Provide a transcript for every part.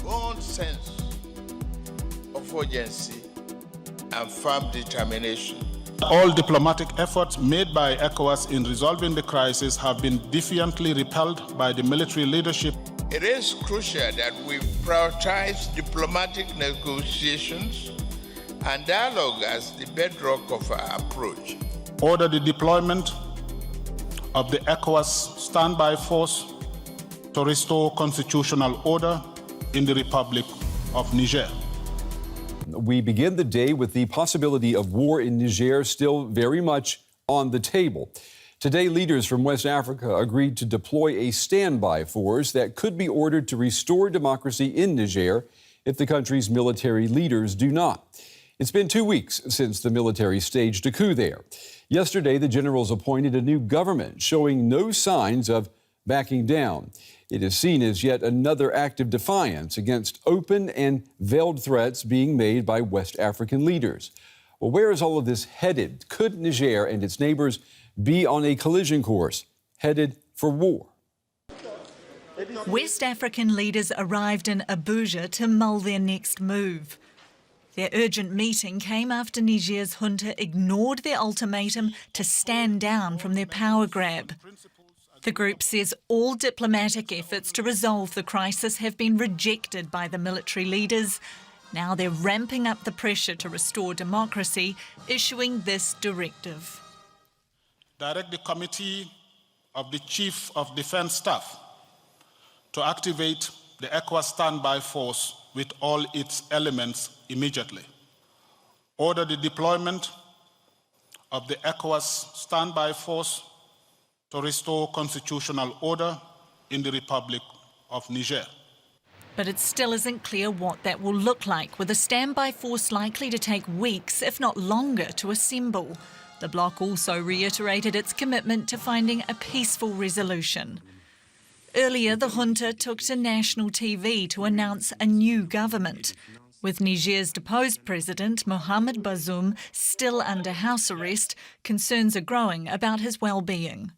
profound sense of urgency and firm determination. All diplomatic efforts made by ECOWAS in resolving the crisis have been defiantly repelled by the military leadership. It is crucial that we prioritize diplomatic negotiations and dialogue as the bedrock of our approach. Order the deployment of the ECOWAS standby force to restore constitutional order in the Republic of Niger. We begin the day with the possibility of war in Niger still very much on the table. Today, leaders from West Africa agreed to deploy a standby force that could be ordered to restore democracy in Niger if the country's military leaders do not. It's been 2 weeks since the military staged a coup there. Yesterday, the generals appointed a new government showing no signs of backing down. It is seen as yet another act of defiance against open and veiled threats being made by West African leaders. Well, where is all of this headed? Could Niger and its neighbors be on a collision course, headed for war? West African leaders arrived in Abuja to mull their next move. Their urgent meeting came after Niger's junta ignored their ultimatum to stand down from their power grab. The group says all diplomatic efforts to resolve the crisis have been rejected by the military leaders. Now they're ramping up the pressure to restore democracy, issuing this directive. Direct the Committee of the Chief of Defense Staff to activate the ECOWAS standby force with all its elements immediately. Order the deployment of the ECOWAS standby force to restore constitutional order in the Republic of Niger. But it still isn't clear what that will look like, with a standby force likely to take weeks, if not longer, to assemble. The bloc also reiterated its commitment to finding a peaceful resolution. Earlier, the junta took to national TV to announce a new government. With Niger's deposed president, Mohamed Bazoum, still under house arrest, concerns are growing about his well-being.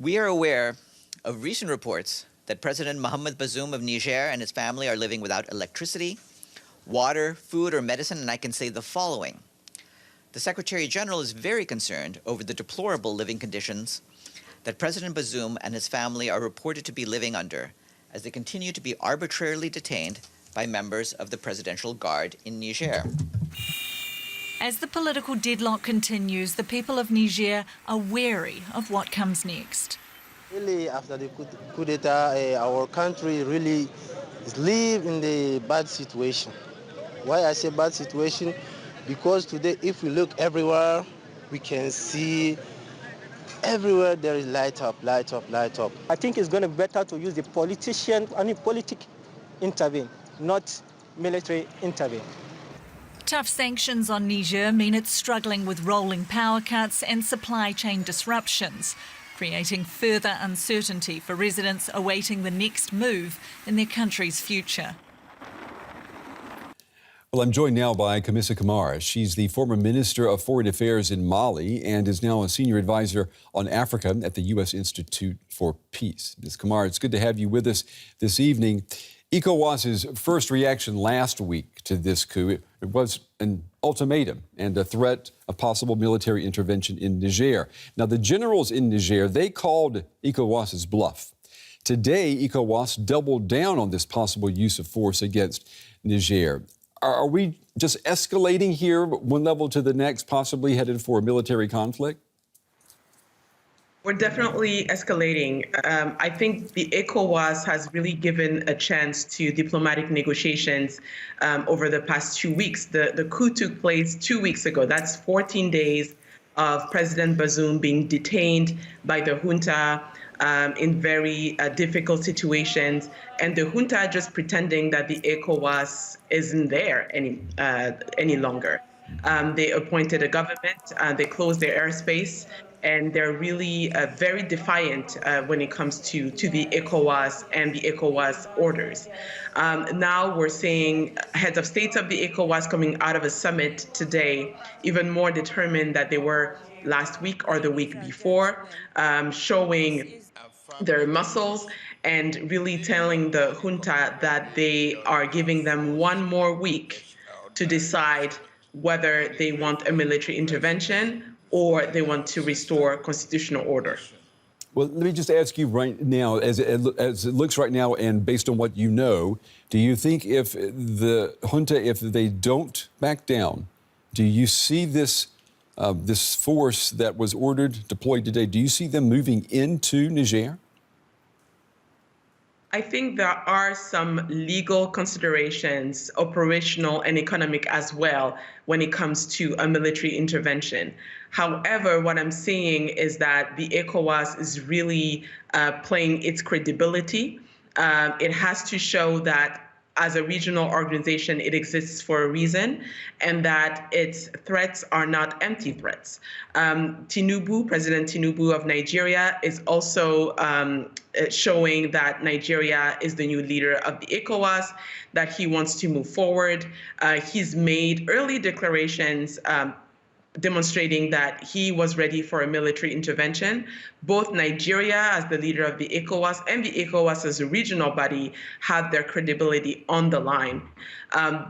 We are aware of recent reports that President Mohamed Bazoum of Niger and his family are living without electricity, water, food, or medicine, and I can say the following. The Secretary General is very concerned over the deplorable living conditions that President Bazoum and his family are reported to be living under as they continue to be arbitrarily detained by members of the Presidential Guard in Niger. As the political deadlock continues, the people of Niger are wary of what comes next. Really, after the coup d'etat, our country really lives in the bad situation. Why I say bad situation? Because today, if we look everywhere, we can see everywhere there is light up, light up, light up. I think it's going to be better to use the politician, politic intervene, not military intervene. Tough sanctions on Niger mean it's struggling with rolling power cuts and supply chain disruptions, creating further uncertainty for residents awaiting the next move in their country's future. Well, I'm joined now by Kamissa Kamara. She's the former Minister of Foreign Affairs in Mali and is now a senior advisor on Africa at the U.S. Institute for Peace. Ms. Kamara, it's good to have you with us this evening. ECOWAS's first reaction last week to this coup, it was an ultimatum and a threat of possible military intervention in Niger. Now, the generals in Niger, they called ECOWAS's bluff. Today, ECOWAS doubled down on this possible use of force against Niger. Are we just escalating here, one level to the next, possibly headed for a military conflict? We're definitely escalating. I think the ECOWAS has really given a chance to diplomatic negotiations over the past 2 weeks. The coup took place 2 weeks ago. That's 14 days of President Bazoum being detained by the junta in very difficult situations, and the junta just pretending that the ECOWAS isn't there any longer. They appointed a government, they closed their airspace, and they're really very defiant when it comes to the ECOWAS and the ECOWAS orders. Now we're seeing heads of states of the ECOWAS coming out of a summit today, even more determined than they were last week or the week before, showing their muscles and really telling the junta that they are giving them one more week to decide whether they want a military intervention or they want to restore constitutional order. Well, let me just ask you right now, as it looks right now, and based on what you know, do you think if the junta, if they don't back down, do you see this this force that was ordered, deployed today, do you see them moving into Niger? I think there are some legal considerations, operational and economic as well, when it comes to a military intervention. However, what I'm seeing is that the ECOWAS is really playing its credibility. It has to show that as a regional organization, it exists for a reason, and that its threats are not empty threats. President Tinubu of Nigeria is also showing that Nigeria is the new leader of the ECOWAS, that he wants to move forward. He's made early declarations demonstrating that he was ready for a military intervention. Both Nigeria, as the leader of the ECOWAS, and the ECOWAS as a regional body have their credibility on the line.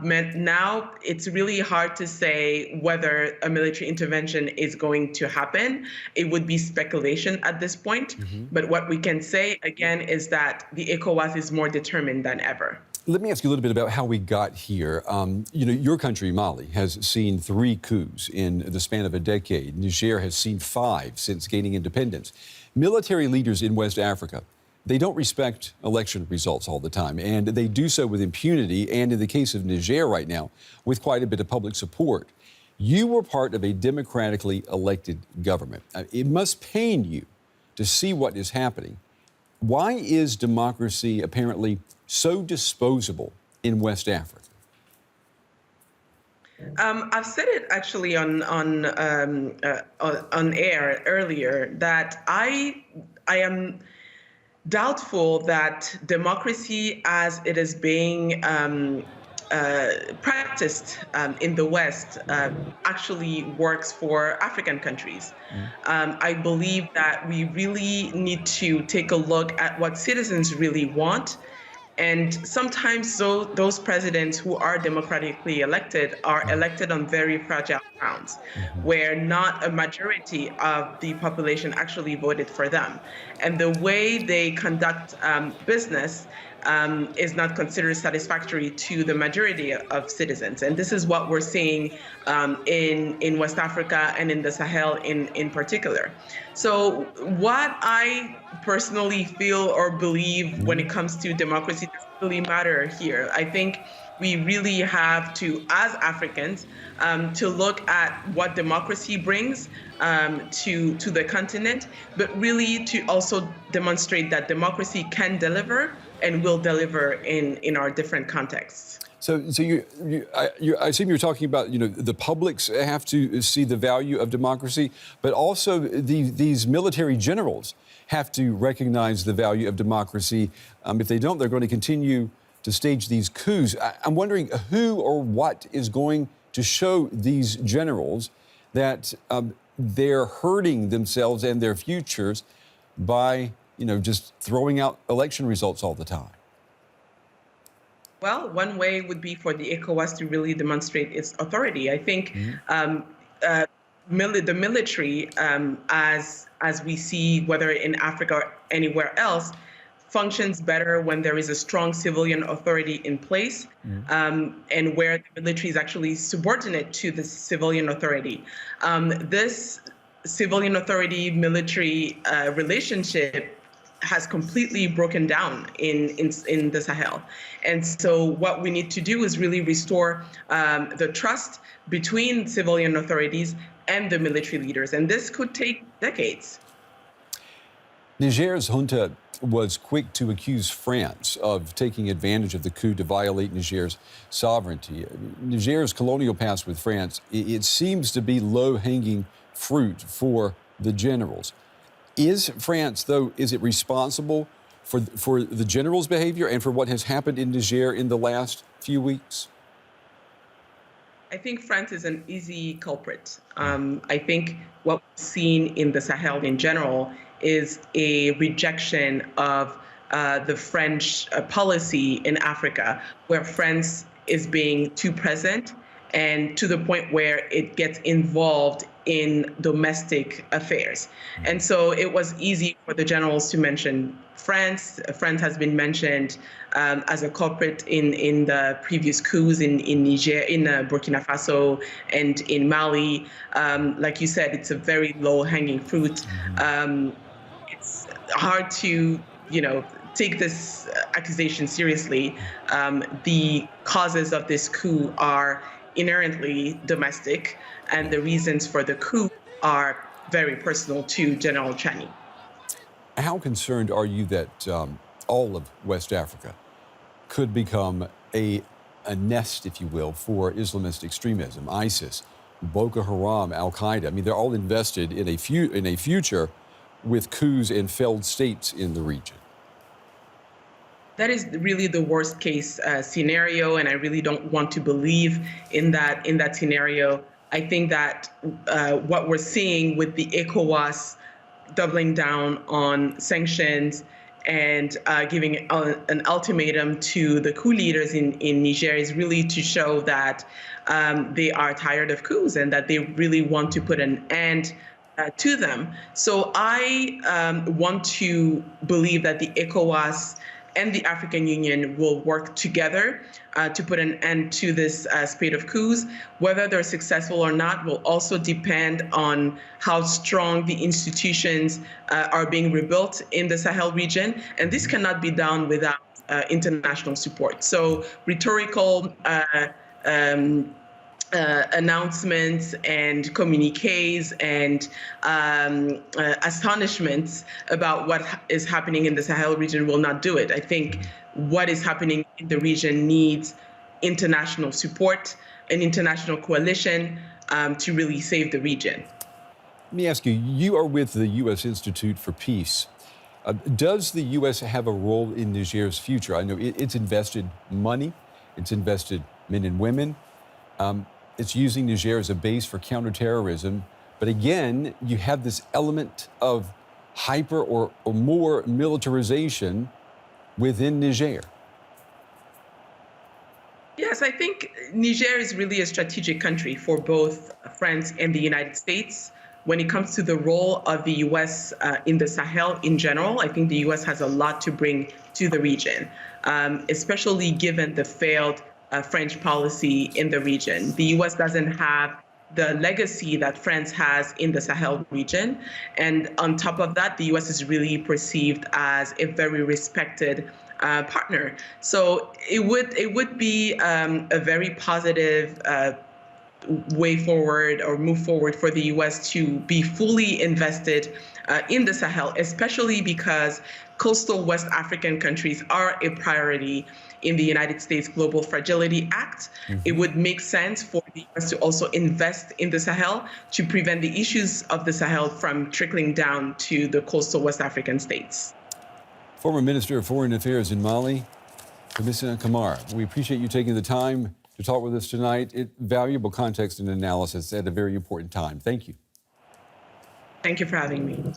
Now, it's really hard to say whether a military intervention is going to happen. It would be speculation at this point. But what we can say, again, is that the ECOWAS is more determined than ever. Let me ask you a little bit about how we got here. You know, your country, Mali, has seen 3 coups in the span of a decade. Niger has seen 5 since gaining independence. Military leaders in West Africa, they don't respect election results all the time, and they do so with impunity, and in the case of Niger right now, with quite a bit of public support. You were part of a democratically elected government. It must pain you to see what is happening. Why is democracy apparently so disposable in West Africa? I've said it actually on air earlier that I am doubtful that democracy as it is being practiced in the West actually works for African countries. I believe that we really need to take a look at what citizens really want. And sometimes those presidents who are democratically elected are elected on very fragile grounds, where not a majority of the population actually voted for them. And the way they conduct business is not considered satisfactory to the majority of citizens. And this is what we're seeing in West Africa and in the Sahel in particular. So what I personally feel or believe when it comes to democracy doesn't really matter here. I think we really have to, as Africans, to look at what democracy brings to the continent, but really to also demonstrate that democracy can deliver and will deliver in our different contexts. So I assume you're talking about, the publics have to see the value of democracy, but also these military generals have to recognize the value of democracy. If they don't, they're going to continue to stage these coups. I'm wondering who or what is going to show these generals that they're hurting themselves and their futures by, just throwing out election results all the time. Well, one way would be for the ECOWAS to really demonstrate its authority. I think the military, as we see, whether in Africa or anywhere else, functions better when there is a strong civilian authority in place and where the military is actually subordinate to the civilian authority. This civilian authority-military relationship has completely broken down in the Sahel. And so what we need to do is really restore the trust between civilian authorities and the military leaders. And this could take decades. Niger's junta was quick to accuse France of taking advantage of the coup to violate Niger's sovereignty. Niger's colonial past with France, it seems to be low-hanging fruit for the generals. Is France, though, is it responsible for the generals' behavior and for what has happened in Niger in the last few weeks? I think France is an easy culprit. I think what we've seen in the Sahel in general is a rejection of the French policy in Africa, where France is being too present and to the point where it gets involved in domestic affairs. And so it was easy for the generals to mention France. France has been mentioned as a culprit in the previous coups in Niger, in Burkina Faso, and in Mali. Like you said, it's a very low-hanging fruit. It's hard to, take this accusation seriously. The causes of this coup are inherently domestic, and the reasons for the coup are very personal to General Chani. How concerned are you that all of West Africa could become a nest, if you will, for Islamist extremism, ISIS, Boko Haram, Al-Qaeda? I mean, they're all invested in a future with coups and failed states in the region. That is really the worst case scenario, and I really don't want to believe in that scenario. I think that what we're seeing with the ECOWAS doubling down on sanctions and giving an ultimatum to the coup leaders in Niger is really to show that they are tired of coups and that they really want to put an end to them. So I want to believe that the ECOWAS and the African Union will work together to put an end to this spate of coups. Whether they're successful or not will also depend on how strong the institutions are being rebuilt in the Sahel region. And this cannot be done without international support. So rhetorical announcements and communiques and astonishments about what is happening in the Sahel region will not do it. I think what is happening in the region needs international support, an international coalition to really save the region. Let me ask you, you are with the U.S. Institute for Peace. Does the U.S. have a role in Niger's future? I know it's invested money, it's invested men and women. It's using Niger as a base for counterterrorism. But again, you have this element of hyper or more militarization within Niger. Yes, I think Niger is really a strategic country for both France and the United States. When it comes to the role of the U.S. In the Sahel in general, I think the U.S. has a lot to bring to the region, especially given the failed French policy in the region. The U.S. doesn't have the legacy that France has in the Sahel region. And on top of that, the U.S. is really perceived as a very respected partner. So it would be a very positive way forward or move forward for the U.S. to be fully invested in the Sahel, especially because coastal West African countries are a priority in the United States Global Fragility Act. It would make sense for the U.S. to also invest in the Sahel to prevent the issues of the Sahel from trickling down to the coastal West African states. Former Minister of Foreign Affairs in Mali, Commissioner Kamara, we appreciate you taking the time to talk with us tonight. Valuable context and analysis at a very important time. Thank you. Thank you for having me.